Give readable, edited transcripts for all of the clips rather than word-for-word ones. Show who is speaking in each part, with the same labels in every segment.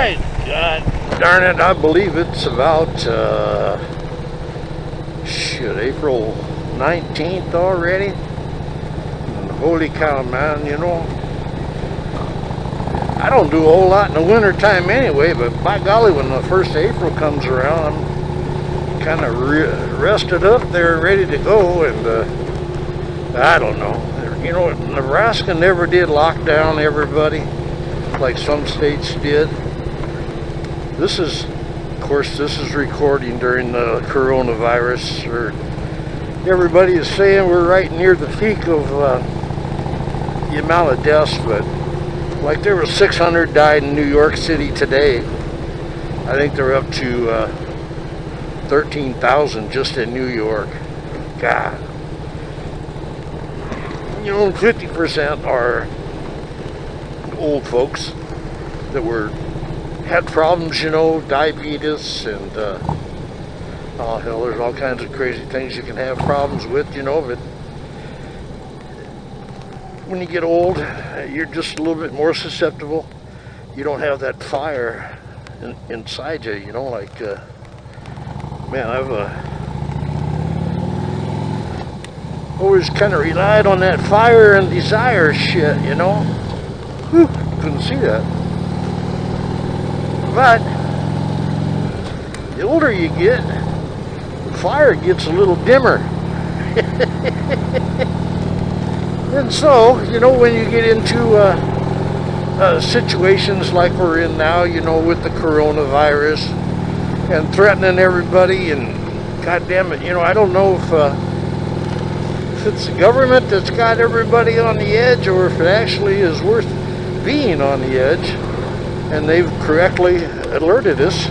Speaker 1: Alright, darn it, I believe it's about, April 19th already. And holy cow, man, you know, I don't do a whole lot in the winter time anyway, but by golly, when the 1st of April comes around, I'm kind of rested up there, ready to go, and I don't know. You know, Nebraska never did lock down everybody like some states did. This is, of course, this is recording during the coronavirus, or everybody is saying we're right near the peak of the amount of deaths, but like there were 600 died in New York City today. I think they're up to 13,000 just in New York. God. You know, 50% are old folks that had problems, you know, diabetes and oh hell, there's all kinds of crazy things you can have problems with, you know, but when you get old, you're just a little bit more susceptible. You don't have that fire inside you, you know, like, man, I've always kind of relied on that fire and desire shit, you know. Whew, couldn't see that. But the older you get, the fire gets a little dimmer. And so, you know, when you get into situations like we're in now, you know, with the coronavirus and threatening everybody, and God damn it, you know, I don't know if it's the government that's got everybody on the edge, or if it actually is worth being on the edge, and they've correctly alerted us.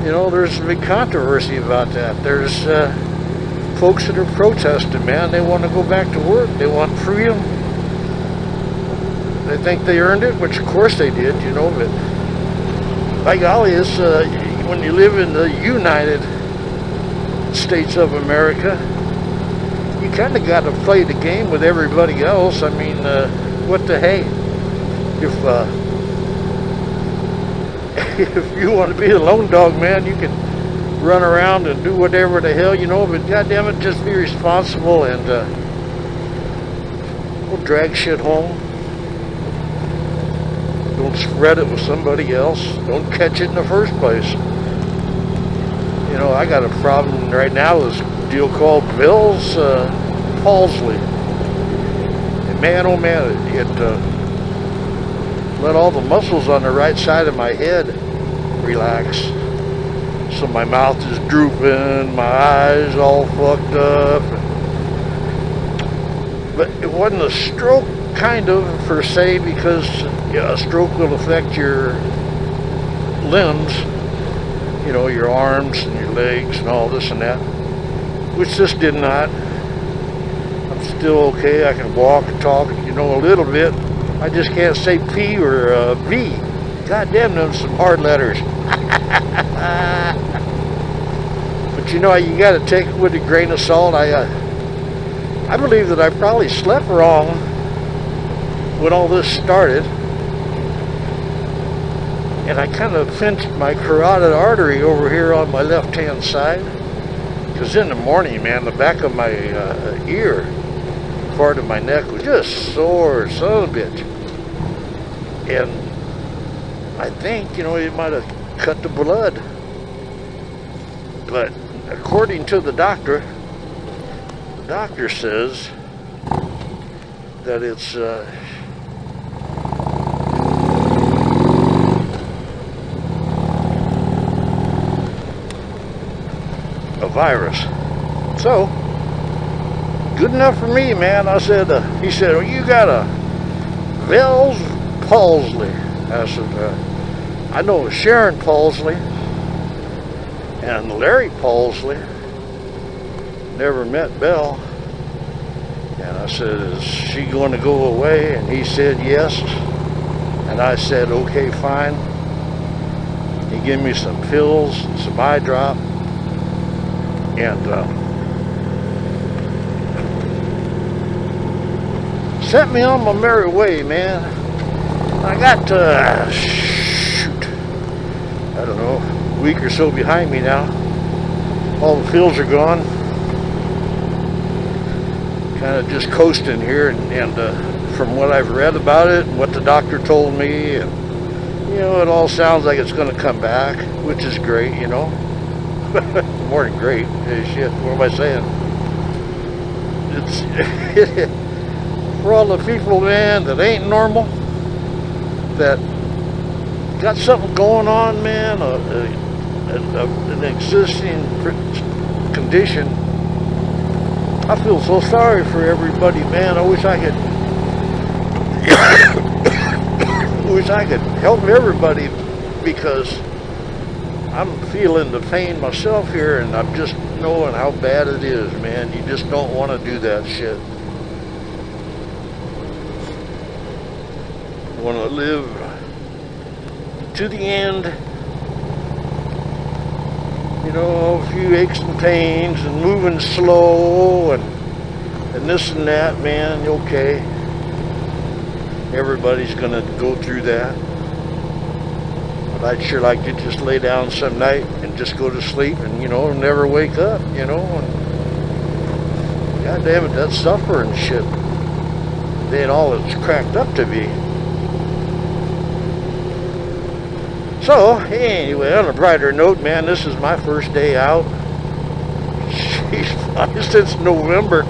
Speaker 1: You know, there's a big controversy about that. There's folks that are protesting, man. They want to go back to work. They want freedom. They think they earned it, which of course they did, you know, but by golly, it's, when you live in the United States of America, you kind of got to play the game with everybody else. I mean, what the hey? If you want to be a lone dog, man, you can run around and do whatever the hell, you know, but goddamn it, just be responsible and don't drag shit home. Don't spread it with somebody else. Don't catch it in the first place. You know, I got a problem right now with this deal called Bell's palsy. And man, oh man, it let all the muscles on the right side of my head relax. So my mouth is drooping, my eyes all fucked up. But it wasn't a stroke, kind of, per se, because a stroke will affect your limbs, you know, your arms and your legs and all this and that, which this did not. I'm still okay. I can walk and talk, you know, a little bit. I just can't say P or B. God damn, them some hard letters. But you know, you got to take it with a grain of salt. I believe that I probably slept wrong when all this started, and I kind of pinched my carotid artery over here on my left-hand side, because in the morning, man, the back of my ear, part of my neck was just sore, son of a bitch. And I think, you know, it might have cut the blood. But according to the doctor says that it's a virus. So, good enough for me, man. I said, he said, well, you got a Bell's palsy. I said, I know Sharon Palsley and Larry Palsley. Never met Bell. And I said, is she going to go away? And he said, yes. And I said, okay, fine. He gave me some pills, some eye drop, and sent me on my merry way, man. I got to, shoot, I don't know, a week or so behind me now. All the fields are gone. Kind of just coasting here, and from what I've read about it and what the doctor told me, and you know, it all sounds like it's going to come back, which is great, you know. More than great. Hey, shit, what am I saying? It's for all the people, man, that ain't normal, that got something going on, man, an existing condition. I feel so sorry for everybody, man. I wish I could help everybody, because I'm feeling the pain myself here, and I'm just knowing how bad it is, man. You just don't want to do that shit. You want to live to the end, you know, a few aches and pains and moving slow and this and that, man. Okay, everybody's gonna go through that, but I'd sure like to just lay down some night and just go to sleep and, you know, never wake up, you know. And God damn it, that suffering shit, it ain't all it's cracked up to be. So, anyway, on a brighter note, man, this is my first day out. Jeez, since November.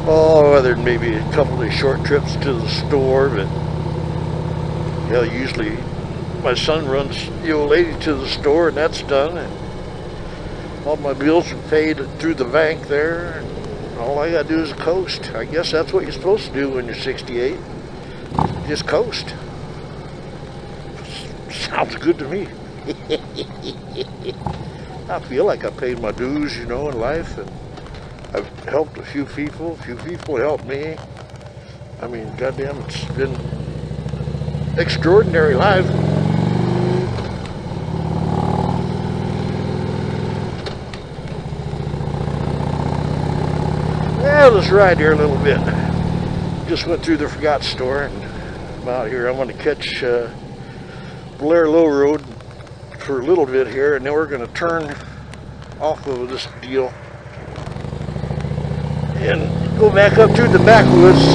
Speaker 1: Oh, other than maybe a couple of short trips to the store, but hell, usually my son runs the old lady to the store, and that's done. And all my bills are paid through the bank there, and all I gotta do is coast. I guess that's what you're supposed to do when you're 68. Just coast. Sounds good to me. I feel like I paid my dues, you know, in life, and I've helped a few people helped me. I mean, goddamn, it's been extraordinary life. Yeah, let's ride here a little bit. Just went through the Forgot store, and I'm out here. I'm going to catch Blair Low Road for a little bit here, and then we're going to turn off of this deal and go back up through the backwoods.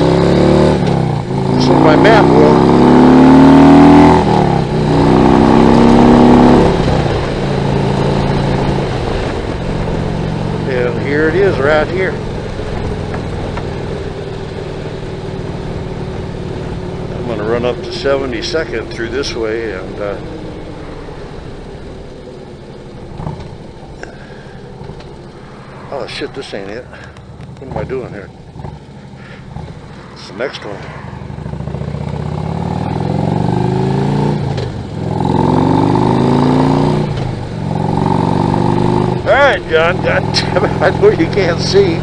Speaker 1: So my map will. And here it is, right here. I'm going to run up to 72nd through this way, and oh shit, this ain't it. What am I doing here? It's the next one. Alright, John, God damn it, I know you can't see.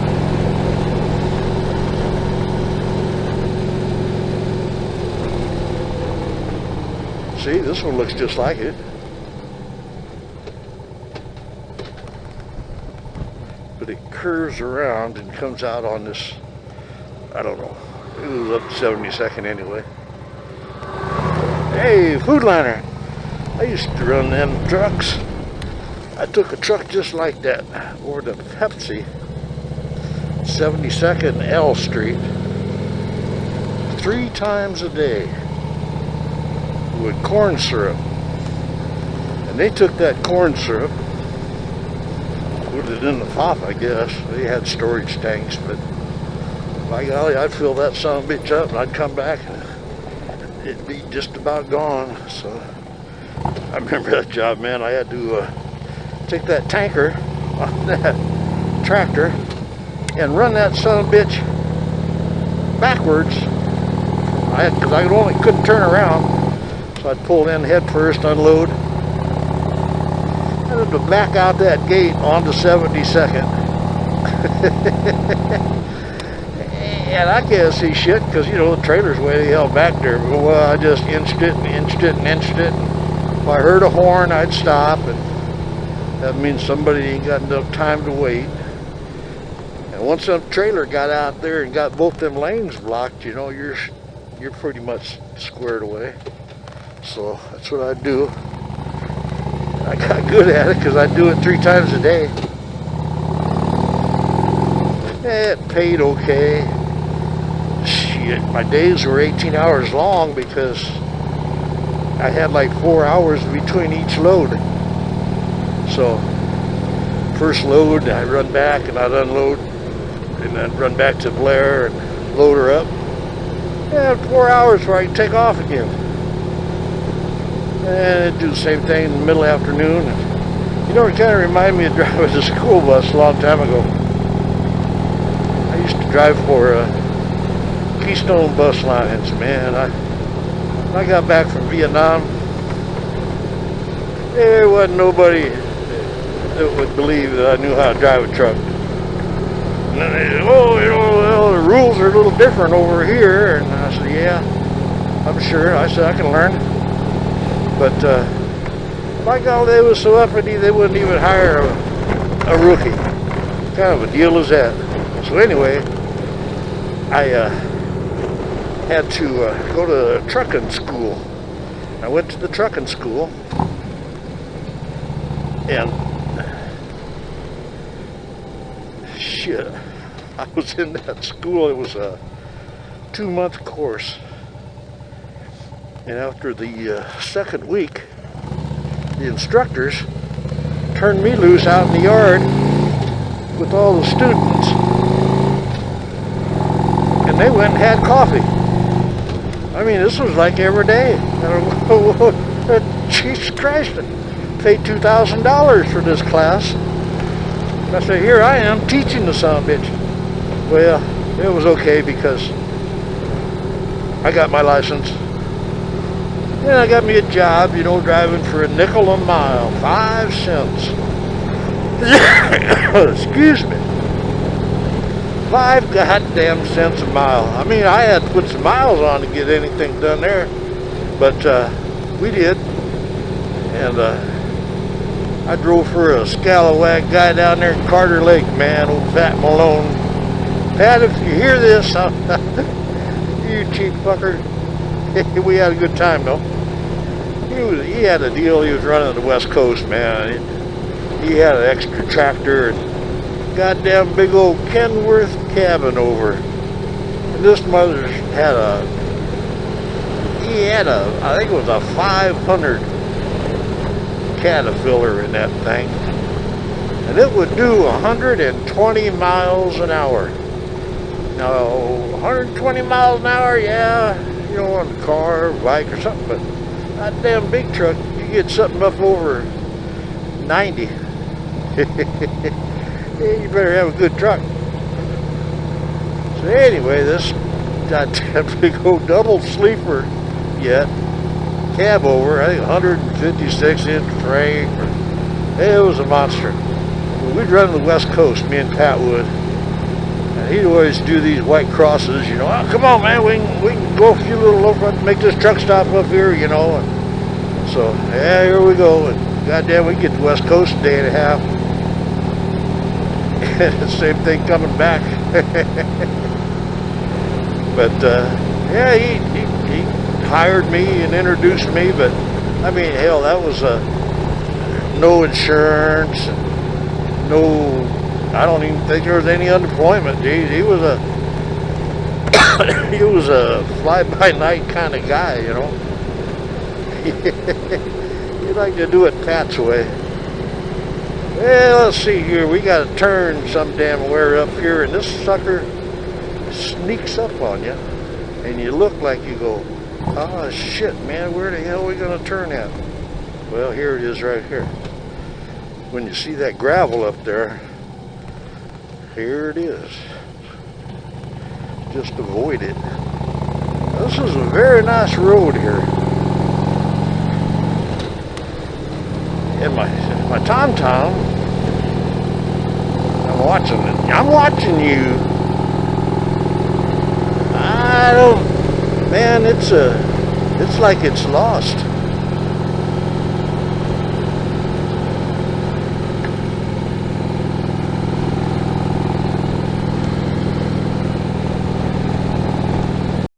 Speaker 1: See, this one looks just like it. But it curves around and comes out on this, I don't know, it was up to 72nd anyway. Hey, Food Liner. I used to run them trucks. I took a truck just like that over to Pepsi, 72nd L Street, 3 times a day with corn syrup. And they took that corn syrup, put it in the pop, I guess. They had storage tanks, but by golly, I'd fill that son of a bitch up and I'd come back and it'd be just about gone. So I remember that job, man. I had to take that tanker on that tractor and run that son of a bitch backwards. Because I couldn't turn around, so I'd pull in head first, unload, and then to back out that gate onto 72nd. And I can't see shit because, you know, the trailer's way the hell back there. Well, I just inched it and inched it and inched it. If I heard a horn, I'd stop, and that means somebody ain't got enough time to wait. And once that trailer got out there and got both them lanes blocked, you know, you're pretty much squared away. So that's what I do. I got good at it because I do it 3 times a day. It paid okay. Shit, my days were 18 hours long because I had like 4 hours between each load. So first load, I run back and I'd unload, and then run back to Blair and load her up. And 4 hours before I can take off again. And I'd do the same thing in the middle of the afternoon. You know, it kind of reminded me of driving a school bus a long time ago. I used to drive for Keystone Bus Lines, man. I got back from Vietnam. There wasn't nobody that would believe that I knew how to drive a truck. And then they said, oh, you know, well, the rules are a little different over here. And I said, yeah, I'm sure. I said, I can learn. But by God, they was so uppity, they wouldn't even hire a rookie. What kind of a deal is that? So anyway, I had to go to trucking school. I went to the trucking school, and shit, I was in that school. It was a 2-month course, and after the second week, the instructors turned me loose out in the yard with all the students, and they went and had coffee. I mean, this was like every day. Jesus Christ, I paid $2,000 for this class. I said, here I am teaching the son of a bitch. Well, it was okay because I got my license. And I got me a job, you know, driving for a nickel a mile, 5 cents. Excuse me. 5 goddamn cents a mile. I mean, I had to put some miles on to get anything done there, but we did. And I drove for a scalawag guy down there in Carter Lake, man, old Pat Malone. Pat, if you hear this, you cheap fucker. We had a good time though. He had a deal. He was running the West Coast, man. He had an extra tractor and goddamn big old Kenworth cabin over. And this mother had I think it was a 500 Caterpillar in that thing. And it would do 120 miles an hour. Now, 120 miles an hour, yeah, you know, on a car or bike or something, but that damn big truck, you get something up over 90. Yeah, you better have a good truck. So anyway, this goddamn big old double sleeper yet, cab over, I think 156-inch frame. It was a monster. We'd run the West Coast, me and Pat would. And he'd always do these white crosses, you know. Oh, come on, man, we can go a few little over, make this truck stop up here, you know. And so, yeah, here we go. And goddamn, we get to West Coast in a day and a half. And same thing coming back. But yeah, he hired me and introduced me. But I mean, hell, that was no insurance, no. I don't even think there was any unemployment. He was a fly-by-night kind of guy, you know. He'd like to do it Pat's way. Well, let's see here. We got to turn some damn where up here, and this sucker sneaks up on you, and you look like you go, oh shit, man, where the hell are we going to turn at? Well, here it is right here. When you see that gravel up there, here it is. Just avoid it. This is a very nice road here. In my TomTom, I'm watching it. I'm watching you. I don't, man, it's like it's lost.